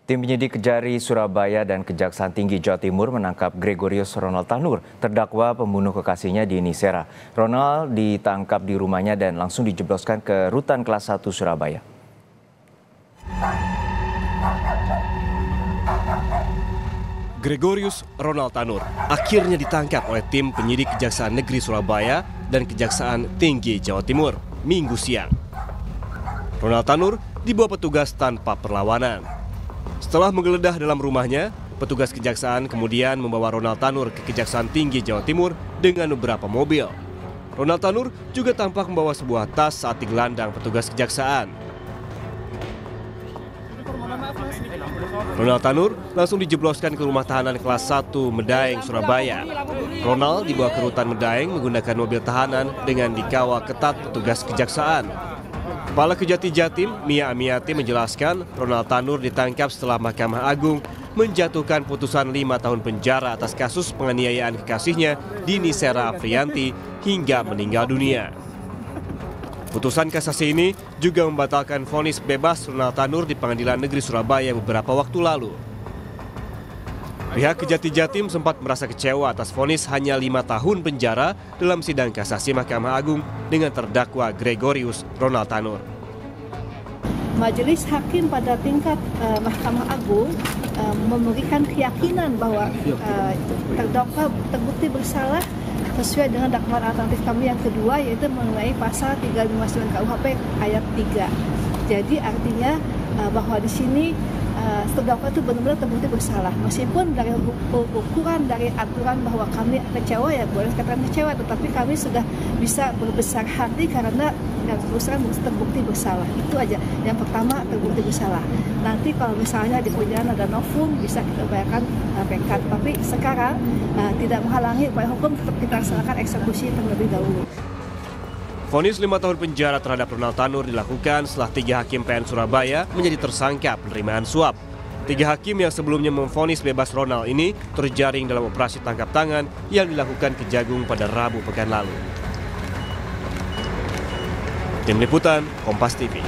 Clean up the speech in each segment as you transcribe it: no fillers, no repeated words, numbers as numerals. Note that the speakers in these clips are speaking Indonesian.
Tim penyidik Kejari Surabaya dan Kejaksaan Tinggi Jawa Timur menangkap Gregorius Ronald Tanur, terdakwa pembunuh kekasihnya Dini Sera. Ronald ditangkap di rumahnya dan langsung dijebloskan ke Rutan Kelas 1 Surabaya. Gregorius Ronald Tanur akhirnya ditangkap oleh tim penyidik Kejaksaan Negeri Surabaya dan Kejaksaan Tinggi Jawa Timur Minggu siang. Ronald Tanur dibawa petugas tanpa perlawanan. Setelah menggeledah dalam rumahnya, petugas kejaksaan kemudian membawa Ronald Tanur ke Kejaksaan Tinggi Jawa Timur dengan beberapa mobil. Ronald Tanur juga tampak membawa sebuah tas saat digelandang petugas kejaksaan. Ronald Tanur langsung dijebloskan ke rumah tahanan kelas 1 Medaeng, Surabaya. Ronald dibawa ke rutan Medaeng menggunakan mobil tahanan dengan dikawal ketat petugas kejaksaan. Kepala Kejati Jatim, Mia Amiati menjelaskan Ronald Tanur ditangkap setelah Mahkamah Agung menjatuhkan putusan 5 tahun penjara atas kasus penganiayaan kekasihnya Dini Sera Afriyanti hingga meninggal dunia. Putusan kasasi ini juga membatalkan vonis bebas Ronald Tanur di Pengadilan Negeri Surabaya beberapa waktu lalu. Pihak Kejati Jatim sempat merasa kecewa atas vonis hanya 5 tahun penjara dalam sidang kasasi Mahkamah Agung dengan terdakwa Gregorius Ronald Tanur. Majelis Hakim pada tingkat Mahkamah Agung memberikan keyakinan bahwa terdakwa terbukti bersalah sesuai dengan dakwaan alternatif kami yang kedua, yaitu mengenai pasal 359 KUHP ayat 3. Jadi artinya bahwa di sini terdakwa itu benar-benar terbukti bersalah. Meskipun dari ukuran dari aturan bahwa kami kecewa, ya boleh katakan kecewa, tetapi kami sudah bisa berbesar hati karena yang berusaha terbukti bersalah. Itu aja. Yang pertama terbukti bersalah. Nanti kalau misalnya di perjalanan ada novum bisa kita bayarkan pekat. Tapi sekarang tidak menghalangi upaya hukum, tetap kita laksanakan eksekusi terlebih dahulu. Vonis 5 tahun penjara terhadap Ronald Tanur dilakukan setelah 3 hakim PN Surabaya menjadi tersangka penerimaan suap. 3 hakim yang sebelumnya memvonis bebas Ronald ini terjaring dalam operasi tangkap tangan yang dilakukan Kejagung pada Rabu pekan lalu. Tim Liputan, Kompas TV.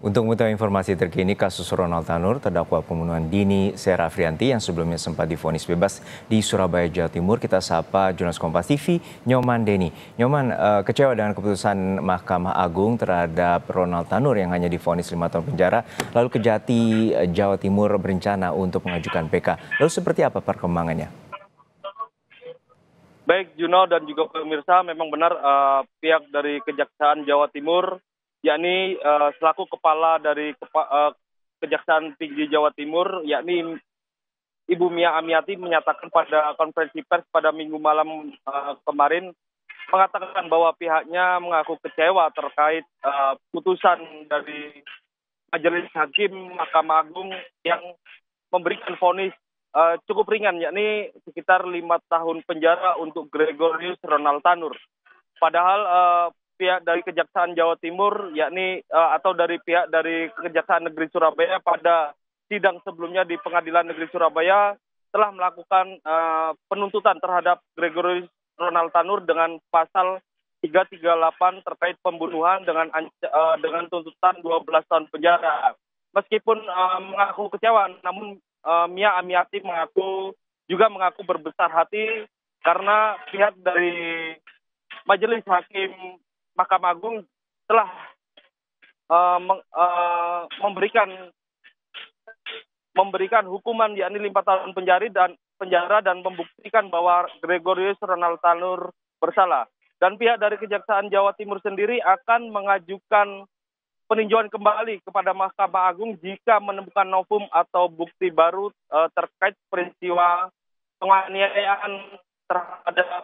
Untuk mengetahui informasi terkini kasus Ronald Tanur, terdakwa pembunuhan Dini Sera Afriyanti yang sebelumnya sempat divonis bebas di Surabaya, Jawa Timur, kita sapa jurnalis Kompas TV, Nyoman Deni. Nyoman, kecewa dengan keputusan Mahkamah Agung terhadap Ronald Tanur yang hanya divonis 5 tahun penjara, lalu Kejati Jawa Timur berencana untuk mengajukan PK. Lalu seperti apa perkembangannya? Baik, Juno dan juga pemirsa, memang benar pihak dari Kejaksaan Jawa Timur, yakni selaku kepala dari Kejaksaan Tinggi Jawa Timur, yakni Ibu Mia Amiati menyatakan pada konferensi pers pada Minggu malam kemarin, mengatakan bahwa pihaknya mengaku kecewa terkait putusan dari Majelis Hakim Mahkamah Agung yang memberikan vonis cukup ringan, yakni sekitar 5 tahun penjara untuk Gregorius Ronald Tanur. Padahal pihak dari Kejaksaan Jawa Timur, yakni atau dari pihak dari Kejaksaan Negeri Surabaya pada sidang sebelumnya di Pengadilan Negeri Surabaya telah melakukan penuntutan terhadap Gregorius Ronald Tanur dengan pasal 338 terkait pembunuhan dengan tuntutan 12 tahun penjara. Meskipun mengaku kecewa, namun Mia Amiati mengaku berbesar hati karena pihak dari Majelis Hakim Mahkamah Agung telah memberikan hukuman yakni 5 tahun penjara dan membuktikan bahwa Gregorius Ronald Tanur bersalah. Dan pihak dari Kejaksaan Jawa Timur sendiri akan mengajukan peninjauan kembali kepada Mahkamah Agung jika menemukan novum atau bukti baru terkait peristiwa penganiayaan terhadap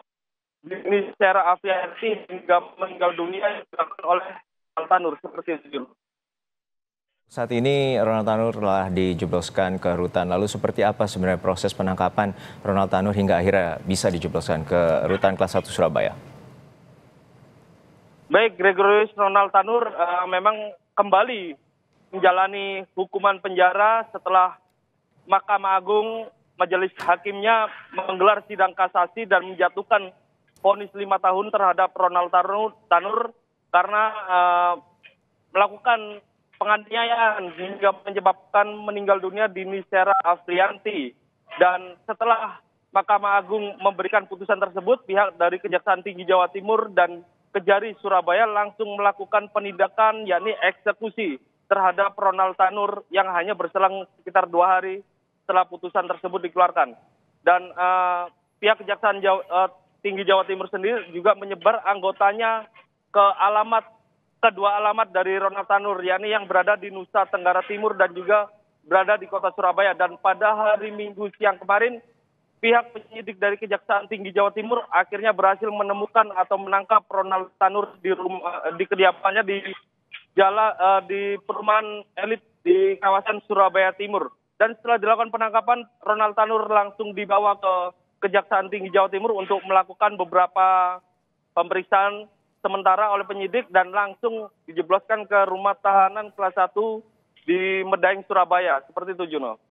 Dini Sera Afriyanti hingga meninggal dunia yang dilakukan oleh Ronald Tanur, seperti itu. Saat ini Ronald Tanur telah dijebloskan ke rutan. Lalu seperti apa sebenarnya proses penangkapan Ronald Tanur hingga akhirnya bisa dijebloskan ke rutan kelas 1 Surabaya? Baik, Gregorius Ronald Tanur memang kembali menjalani hukuman penjara setelah Mahkamah Agung majelis hakimnya menggelar sidang kasasi dan menjatuhkan vonis 5 tahun terhadap Ronald Tanur karena melakukan penganiayaan hingga menyebabkan meninggal dunia Dini Sera Afrianti. Dan setelah Mahkamah Agung memberikan putusan tersebut, pihak dari Kejaksaan Tinggi Jawa Timur dan Kejari Surabaya langsung melakukan penindakan, yakni eksekusi terhadap Ronald Tanur yang hanya berselang sekitar 2 hari setelah putusan tersebut dikeluarkan. Dan pihak Kejaksaan Tinggi Jawa Timur sendiri juga menyebar anggotanya ke kedua alamat dari Ronald Tanur, yakni yang berada di Nusa Tenggara Timur dan juga berada di kota Surabaya. Dan pada hari Minggu siang kemarin, pihak penyidik dari Kejaksaan Tinggi Jawa Timur akhirnya berhasil menemukan atau menangkap Ronald Tanur di kediamannya di perumahan elit di kawasan Surabaya Timur. Dan setelah dilakukan penangkapan, Ronald Tanur langsung dibawa ke Kejaksaan Tinggi Jawa Timur untuk melakukan beberapa pemeriksaan sementara oleh penyidik dan langsung dijebloskan ke rumah tahanan kelas 1 di Medaeng, Surabaya. Seperti itu, Juno.